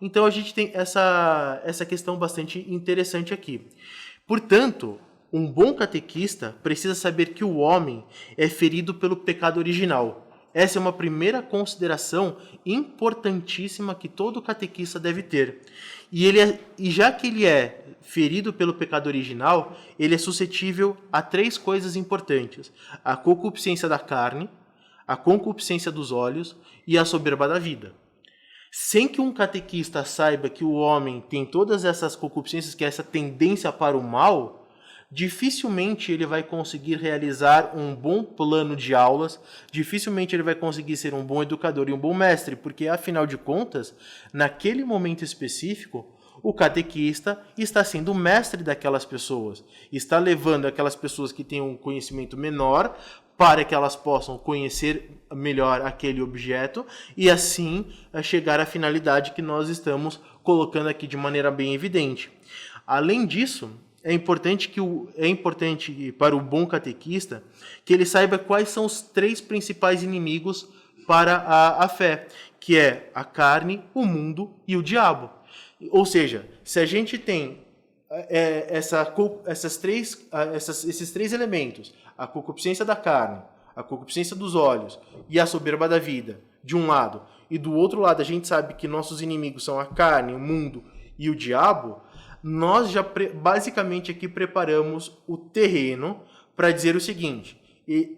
Então a gente tem essa questão bastante interessante aqui. Portanto, um bom catequista precisa saber que o homem é ferido pelo pecado original. Essa é uma primeira consideração importantíssima que todo catequista deve ter. E já que ele é ferido pelo pecado original, ele é suscetível a três coisas importantes: a concupiscência da carne, a concupiscência dos olhos e a soberba da vida. Sem que um catequista saiba que o homem tem todas essas concupiscências, que é essa tendência para o mal, dificilmente ele vai conseguir realizar um bom plano de aulas, dificilmente ele vai conseguir ser um bom educador e um bom mestre, porque, afinal de contas, naquele momento específico, o catequista está sendo o mestre daquelas pessoas, está levando aquelas pessoas que têm um conhecimento menor para que elas possam conhecer melhor aquele objeto e assim chegar à finalidade que nós estamos colocando aqui de maneira bem evidente. Além disso, é importante para o bom catequista que ele saiba quais são os três principais inimigos para a fé, que é a carne, o mundo e o diabo. Ou seja, se a gente tem esses três elementos, a concupiscência da carne, a concupiscência dos olhos e a soberba da vida, de um lado, e do outro lado a gente sabe que nossos inimigos são a carne, o mundo e o diabo, nós já basicamente aqui preparamos o terreno para dizer o seguinte: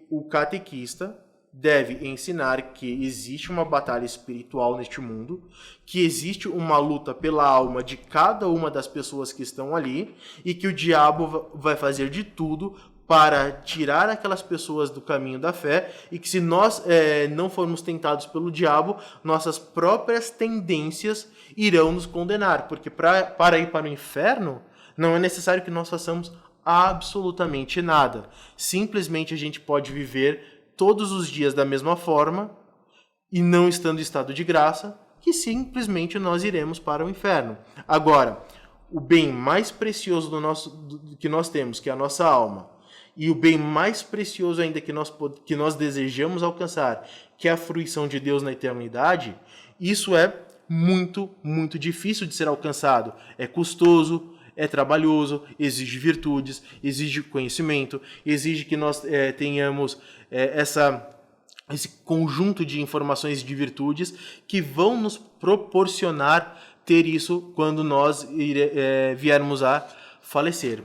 o catequista deve ensinar que existe uma batalha espiritual neste mundo, que existe uma luta pela alma de cada uma das pessoas que estão ali e que o diabo vai fazer de tudo para tirar aquelas pessoas do caminho da fé e que se nós não formos tentados pelo diabo, nossas próprias tendências irão nos condenar, porque para ir para o inferno não é necessário que nós façamos absolutamente nada. Simplesmente a gente pode viver todos os dias da mesma forma e não estando em estado de graça, que simplesmente nós iremos para o inferno. Agora, o bem mais precioso que nós temos, que é a nossa alma, e o bem mais precioso ainda que nós desejamos alcançar, que é a fruição de Deus na eternidade, isso é muito, muito difícil de ser alcançado. É custoso, é trabalhoso, exige virtudes, exige conhecimento, exige que nós tenhamos esse conjunto de informações e de virtudes que vão nos proporcionar ter isso quando nós viermos a falecer.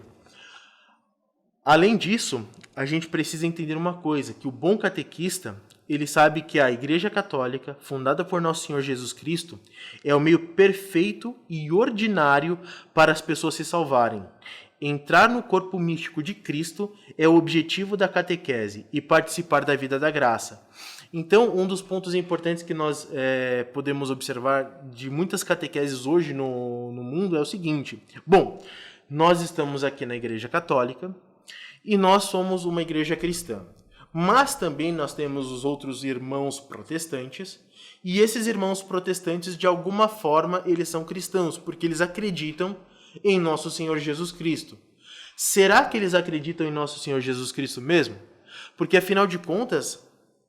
Além disso, a gente precisa entender uma coisa, que o bom catequista, ele sabe que a Igreja Católica, fundada por Nosso Senhor Jesus Cristo, é o meio perfeito e ordinário para as pessoas se salvarem. Entrar no corpo místico de Cristo é o objetivo da catequese e participar da vida da graça. Então, um dos pontos importantes que nós podemos observar de muitas catequeses hoje no mundo é o seguinte: bom, nós estamos aqui na Igreja Católica, e nós somos uma igreja cristã. Mas também nós temos os outros irmãos protestantes, e esses irmãos protestantes, de alguma forma, eles são cristãos, porque eles acreditam em Nosso Senhor Jesus Cristo. Será que eles acreditam em Nosso Senhor Jesus Cristo mesmo? Porque, afinal de contas,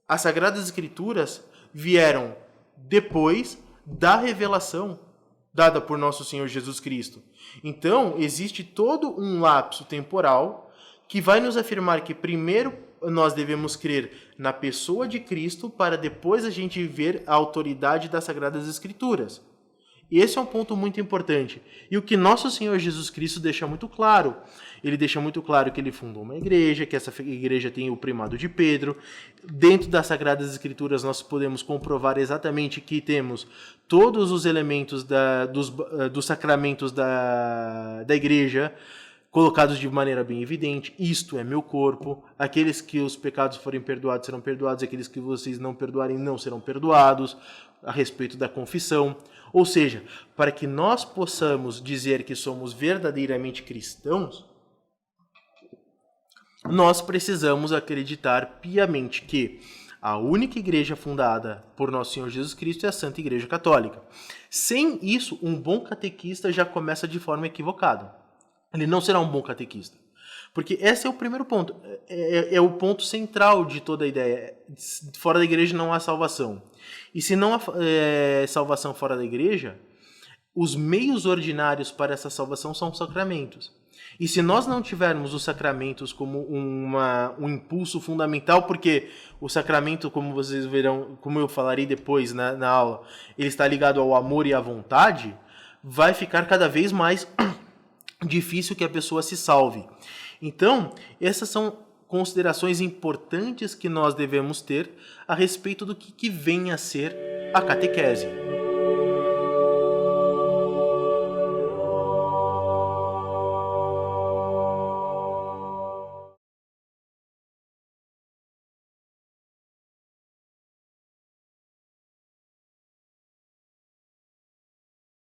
as Sagradas Escrituras vieram depois da revelação dada por Nosso Senhor Jesus Cristo. Então, existe todo um lapso temporal que vai nos afirmar que primeiro nós devemos crer na pessoa de Cristo para depois a gente ver a autoridade das Sagradas Escrituras. E esse é um ponto muito importante. E o que Nosso Senhor Jesus Cristo deixa muito claro. Ele deixa muito claro que ele fundou uma igreja, que essa igreja tem o primado de Pedro. Dentro das Sagradas Escrituras nós podemos comprovar exatamente que temos todos os elementos dos sacramentos da igreja colocados de maneira bem evidente: isto é meu corpo, aqueles que os pecados forem perdoados serão perdoados, aqueles que vocês não perdoarem não serão perdoados, a respeito da confissão. Ou seja, para que nós possamos dizer que somos verdadeiramente cristãos, nós precisamos acreditar piamente que a única igreja fundada por Nosso Senhor Jesus Cristo é a Santa Igreja Católica. Sem isso, um bom catequista já começa de forma equivocada. Ele não será um bom catequista. Porque esse é o primeiro ponto. É o ponto central de toda a ideia. Fora da igreja não há salvação. E se não há salvação fora da igreja, os meios ordinários para essa salvação são os sacramentos. E se nós não tivermos os sacramentos como um impulso fundamental, porque o sacramento, como vocês verão, como eu falarei depois na aula, ele está ligado ao amor e à vontade, vai ficar cada vez mais difícil que a pessoa se salve. Então, essas são considerações importantes que nós devemos ter a respeito do que vem a ser a catequese.